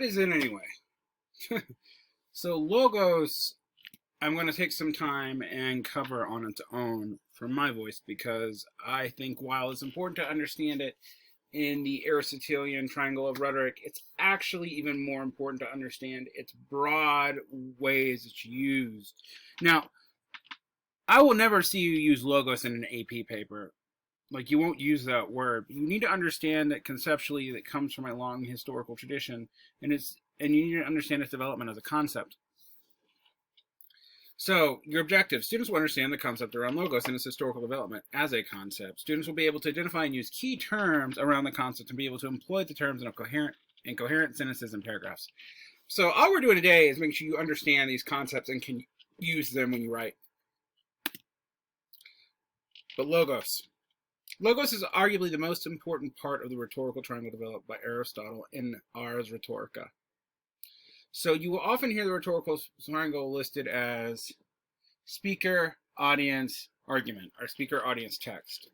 is it anyway? So logos, I'm going to take some time and cover on its own from my voice, because I think while it's important to understand it in the Aristotelian triangle of rhetoric, it's actually even more important to understand its broad ways it's used. Now, I will never see you use logos in an AP paper. Like, you won't use that word. You need to understand that conceptually it comes from a long historical tradition, and you need to understand its development as a concept. So, your objective: students will understand the concept around logos and its historical development as a concept. Students will be able to identify and use key terms around the concept and be able to employ the terms in a coherent sentences and paragraphs. So, all we're doing today is making sure you understand these concepts and can use them when you write. But logos. Logos is arguably the most important part of the rhetorical triangle developed by Aristotle in Ars Rhetorica. So you will often hear the rhetorical triangle listed as speaker, audience, argument, or speaker, audience, text.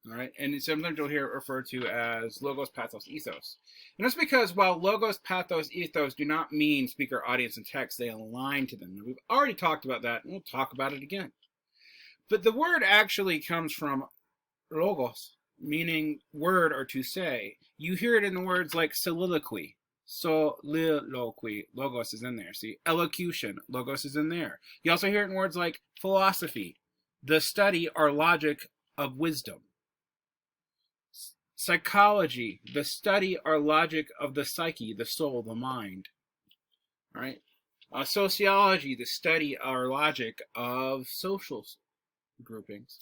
All right, and sometimes you'll hear it referred to as logos, pathos, ethos. And that's because while logos, pathos, ethos do not mean speaker, audience, and text, they align to them. Now, we've already talked about that, and we'll talk about it again. But the word actually comes from logos, meaning word or to say. You hear it in the words like soliloquy. Soliloquy, logos is in there. See, elocution, logos is in there. You also hear it in words like philosophy, the study or logic of wisdom. Psychology, the study or logic of the psyche, the soul, the mind. All right. Sociology, the study or logic of social groupings.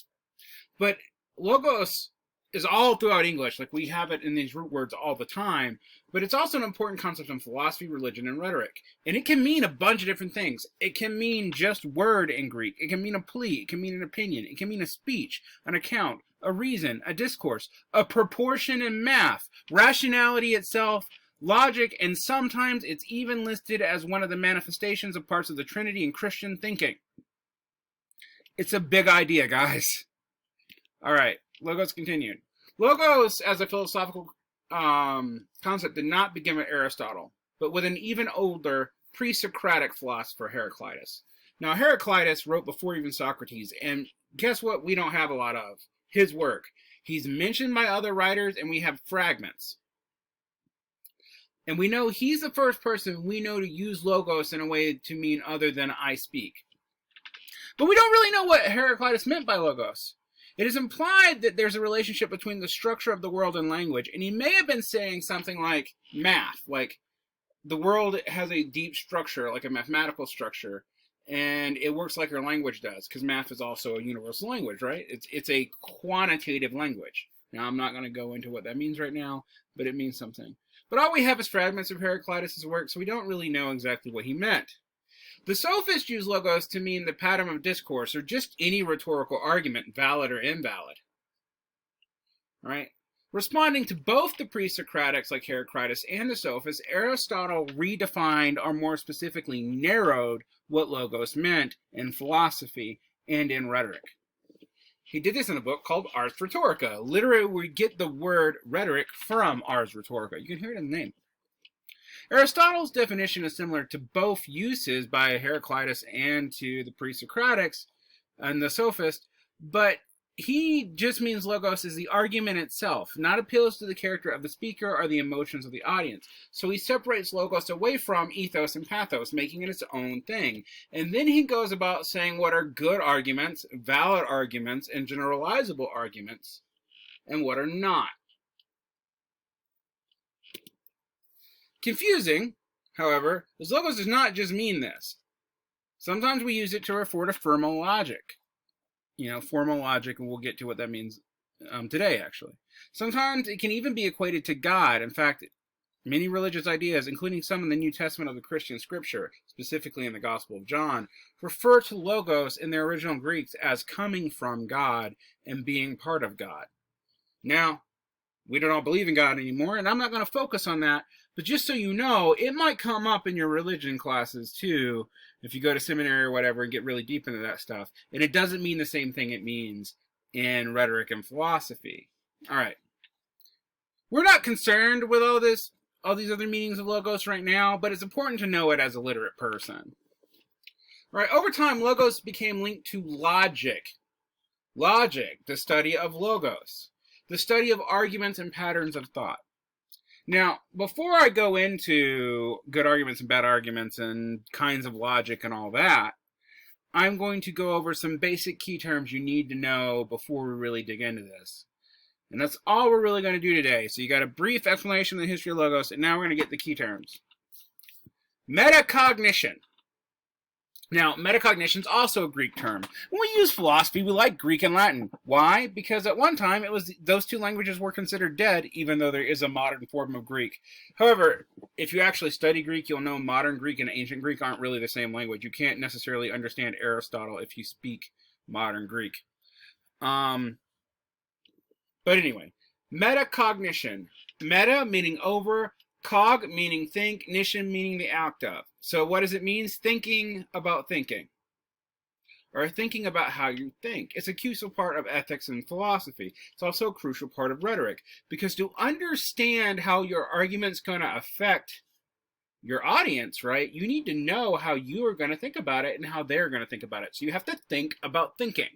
But logos is all throughout English. Like, we have it in these root words all the time, but it's also an important concept in philosophy, religion, and rhetoric. And it can mean a bunch of different things. It can mean just word in Greek. It can mean a plea. It can mean an opinion. It can mean a speech, an account, a reason, a discourse, a proportion in math, rationality itself, logic, and sometimes it's even listed as one of the manifestations of parts of the Trinity in Christian thinking. It's a big idea, guys. All right, logos continued. Logos as a philosophical concept did not begin with Aristotle, but with an even older pre-Socratic philosopher, Heraclitus. Now, Heraclitus wrote before even Socrates, and guess what we don't have a lot of? His work. He's mentioned by other writers, and we have fragments. And we know he's the first person we know to use logos in a way to mean other than I speak. But we don't really know what Heraclitus meant by logos. It is implied that there's a relationship between the structure of the world and language, and he may have been saying something like math, like the world has a deep structure, like a mathematical structure, and it works like our language does, because math is also a universal language, right? It's a quantitative language. Now, I'm not going to go into what that means right now, but it means something. But all we have is fragments of Heraclitus' work, so we don't really know exactly what he meant. The sophists use logos to mean the pattern of discourse, or just any rhetorical argument, valid or invalid. All right? Responding to both the pre-Socratics like Heraclitus and the sophists, Aristotle redefined, or more specifically narrowed, what logos meant in philosophy and in rhetoric. He did this in a book called Ars Rhetorica. Literally, we get the word rhetoric from Ars Rhetorica. You can hear it in the name. Aristotle's definition is similar to both uses by Heraclitus and to the pre-Socratics and the sophists, but he just means logos is the argument itself, not appeals to the character of the speaker or the emotions of the audience. So he separates logos away from ethos and pathos, making it its own thing. And then he goes about saying what are good arguments, valid arguments, and generalizable arguments, and what are not. Confusing, however, is logos does not just mean this. Sometimes we use it to refer to formal logic. Formal logic, and we'll get to what that means today, actually. Sometimes it can even be equated to God. In fact, many religious ideas, including some in the New Testament of the Christian scripture, specifically in the Gospel of John, refer to logos in their original Greeks as coming from God and being part of God. Now, we don't all believe in God anymore, and I'm not going to focus on that, but just so you know, it might come up in your religion classes too, if you go to seminary or whatever and get really deep into that stuff. And it doesn't mean the same thing it means in rhetoric and philosophy. All right. We're not concerned with all this all these other meanings of logos right now, but it's important to know it as a literate person. Right, over time, logos became linked to logic. Logic, the study of logos, the study of arguments and patterns of thought. Now, before I go into good arguments and bad arguments and kinds of logic and all that, I'm going to go over some basic key terms you need to know before we really dig into this. And that's all we're really going to do today. So you got a brief explanation of the history of logos, and now we're going to get the key terms. Metacognition. Now, metacognition is also a Greek term. When we use philosophy, we like Greek and Latin. Why? Because at one time, those two languages were considered dead, even though there is a modern form of Greek. However, if you actually study Greek, you'll know modern Greek and ancient Greek aren't really the same language. You can't necessarily understand Aristotle if you speak modern Greek. But anyway, metacognition. Meta meaning over, cog meaning think, nition meaning the act of. So what does it mean? Thinking about thinking, or thinking about how you think. It's a crucial part of ethics and philosophy. It's also a crucial part of rhetoric, because to understand how your argument's going to affect your audience, right, you need to know how you are going to think about it and how they're going to think about it. So you have to think about thinking.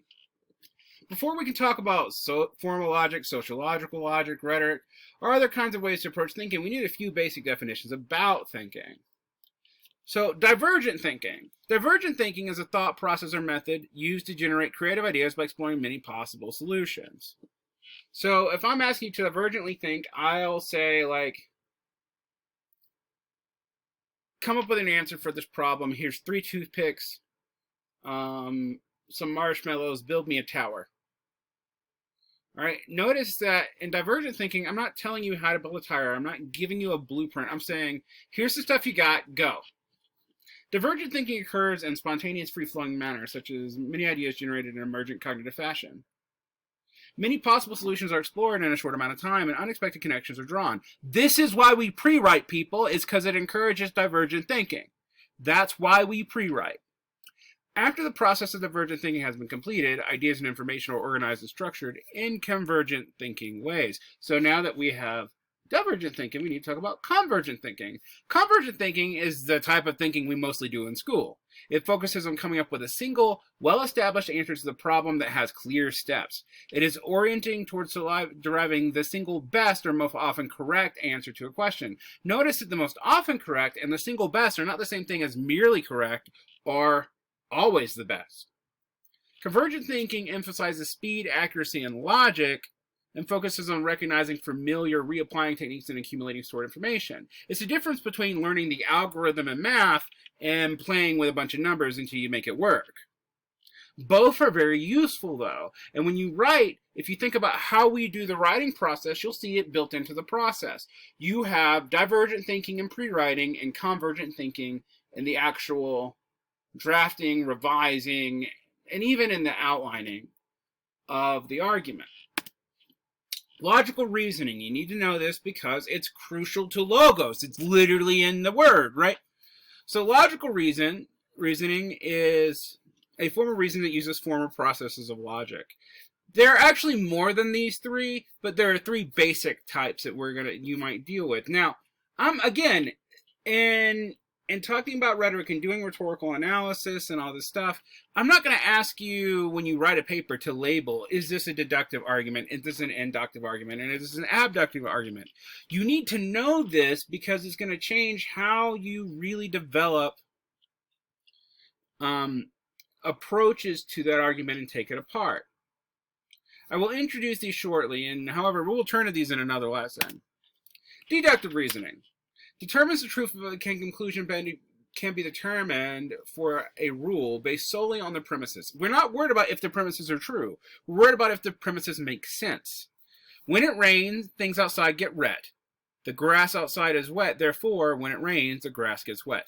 Before we can talk about formal logic, sociological logic, rhetoric, or other kinds of ways to approach thinking, we need a few basic definitions about thinking. So, divergent thinking. Divergent thinking is a thought process or method used to generate creative ideas by exploring many possible solutions. So, if I'm asking you to divergently think, I'll say, like, come up with an answer for this problem. Here's 3 toothpicks, some marshmallows, build me a tower. All right, notice that in divergent thinking, I'm not telling you how to build a tower. I'm not giving you a blueprint. I'm saying, here's the stuff you got, go. Divergent thinking occurs in spontaneous, free-flowing manner, such as many ideas generated in emergent cognitive fashion. Many possible solutions are explored in a short amount of time, and unexpected connections are drawn. This is why we pre-write, people, is because it encourages divergent thinking. That's why we pre-write. After the process of divergent thinking has been completed, ideas and information are organized and structured in convergent thinking ways. So now that we have divergent thinking, we need to talk about convergent thinking. Convergent thinking is the type of thinking we mostly do in school. It focuses on coming up with a single, well-established answer to the problem that has clear steps. It is orienting towards deriving the single best or most often correct answer to a question. Notice that the most often correct and the single best are not the same thing as merely correct or always the best. Convergent thinking emphasizes speed, accuracy, and logic, and focuses on recognizing familiar, reapplying techniques and accumulating stored information. It's the difference between learning the algorithm in math and playing with a bunch of numbers until you make it work. Both are very useful, though, and when you write, if you think about how we do the writing process, you'll see it built into the process. You have divergent thinking in pre-writing and convergent thinking in the actual drafting, revising, and even in the outlining of the argument. Logical reasoning. You need to know this because it's crucial to logos. It's literally in the word, right? So logical reasoning is a form of reasoning that uses formal processes of logic. There are actually more than these 3, but there are 3 basic types that you might deal with. Now, again, in talking about rhetoric and doing rhetorical analysis and all this stuff, I'm not going to ask you when you write a paper to label, is this a deductive argument, is this an inductive argument, and is this an abductive argument? You need to know this because it's going to change how you really develop approaches to that argument and take it apart. I will introduce these shortly, and however, we will turn to these in another lesson. Deductive reasoning determines the truth of a conclusion can be determined for a rule based solely on the premises. We're not worried about if the premises are true. We're worried about if the premises make sense. When it rains, things outside get wet. The grass outside is wet, therefore, when it rains, the grass gets wet.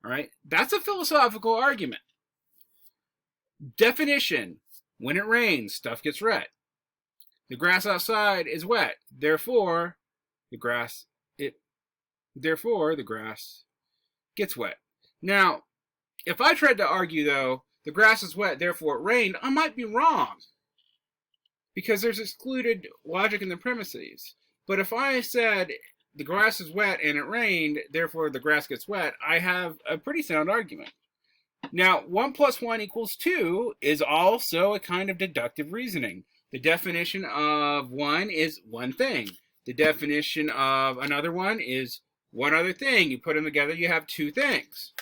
All right? That's a philosophical argument. Definition: when it rains, stuff gets wet. The grass outside is wet, therefore, the grass gets wet. Now, if I tried to argue, though, the grass is wet, therefore it rained, I might be wrong, because there's excluded logic in the premises. But if I said the grass is wet and it rained, therefore the grass gets wet, I have a pretty sound argument. Now, 1 plus 1 equals 2 is also a kind of deductive reasoning. The definition of one is one thing. The definition of another one is one other thing. You put them together, you have two things.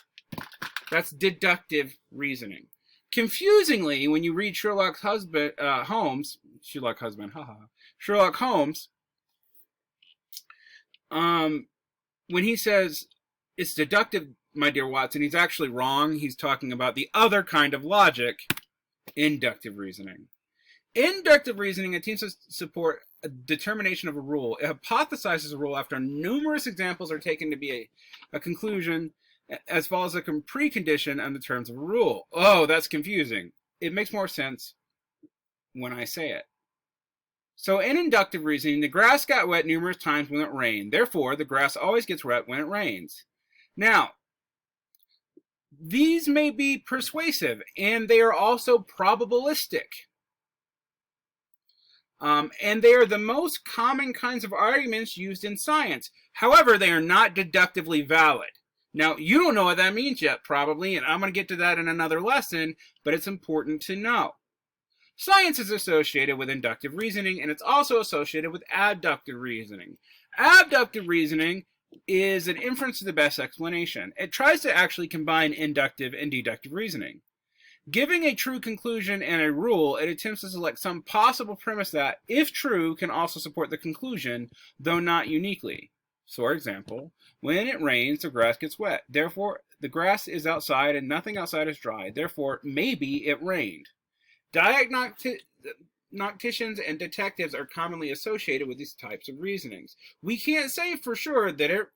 That's deductive reasoning. Confusingly, when you read Sherlock Holmes, when he says it's deductive, my dear Watson, he's actually wrong. He's talking about the other kind of logic, inductive reasoning. Inductive reasoning attempts to support a determination of a rule. It hypothesizes a rule after numerous examples are taken to be a conclusion, as well as a precondition on the terms of a rule. Oh, that's confusing. It makes more sense when I say it. So in inductive reasoning, the grass got wet numerous times when it rained. Therefore, the grass always gets wet when it rains. Now, these may be persuasive, and they are also probabilistic. And they are the most common kinds of arguments used in science. However, they are not deductively valid. Now, you don't know what that means yet, probably, and I'm going to get to that in another lesson, but it's important to know. Science is associated with inductive reasoning, and it's also associated with abductive reasoning. Abductive reasoning is an inference to the best explanation. It tries to actually combine inductive and deductive reasoning. Giving a true conclusion and a rule, it attempts to select some possible premise that, if true, can also support the conclusion, though not uniquely. So, for example, when it rains, the grass gets wet. Therefore, the grass is outside and nothing outside is dry. Therefore, maybe it rained. Diagnosticians and detectives are commonly associated with these types of reasonings. We can't say for sure that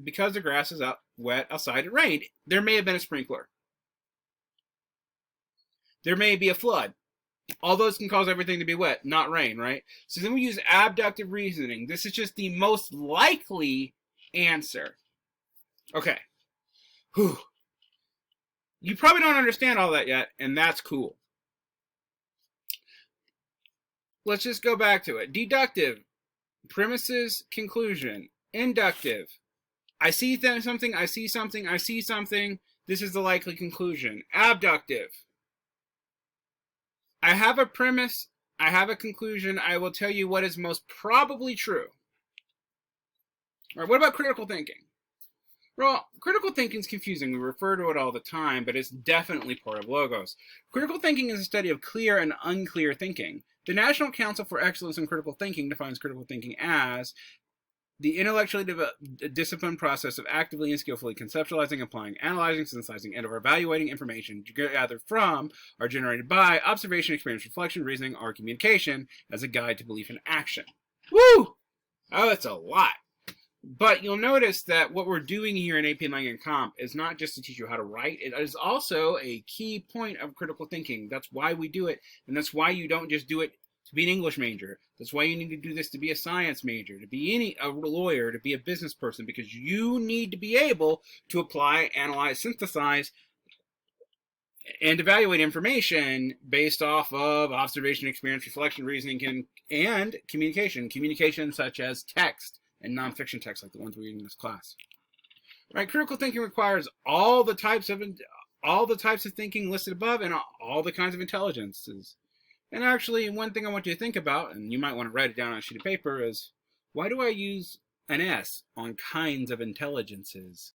because the grass is wet outside, it rained. There may have been a sprinkler. There may be a flood. All those can cause everything to be wet, not rain, right? So then we use abductive reasoning. This is just the most likely answer. Okay. Whew. You probably don't understand all that yet, and that's cool. Let's just go back to it. Deductive, premises, conclusion. Inductive, I see something, I see something, I see something. This is the likely conclusion. Abductive, I have a premise, I have a conclusion, I will tell you what is most probably true. All right, what about critical thinking? Well, critical thinking is confusing. We refer to it all the time, but it's definitely part of logos. Critical thinking is a study of clear and unclear thinking. The National Council for Excellence in Critical Thinking defines critical thinking as the intellectually disciplined process of actively and skillfully conceptualizing, applying, analyzing, synthesizing, and or evaluating information gathered from or generated by observation, experience, reflection, reasoning, or communication as a guide to belief and action. Woo! Oh, that's a lot. But you'll notice that what we're doing here in AP Lang & Comp is not just to teach you how to write. It is also a key point of critical thinking. That's why we do it, and that's why you don't just do it to be an English major. That's why you need to do this to be a science major, to be a lawyer, to be a business person, because you need to be able to apply, analyze, synthesize, and evaluate information based off of observation, experience, reflection, reasoning, and communication. Communication such as text and nonfiction text like the ones we're reading in this class. Right? Critical thinking requires all the types of thinking listed above and all the kinds of intelligences. And actually, one thing I want you to think about, and you might want to write it down on a sheet of paper, is why do I use an S on kinds of intelligences?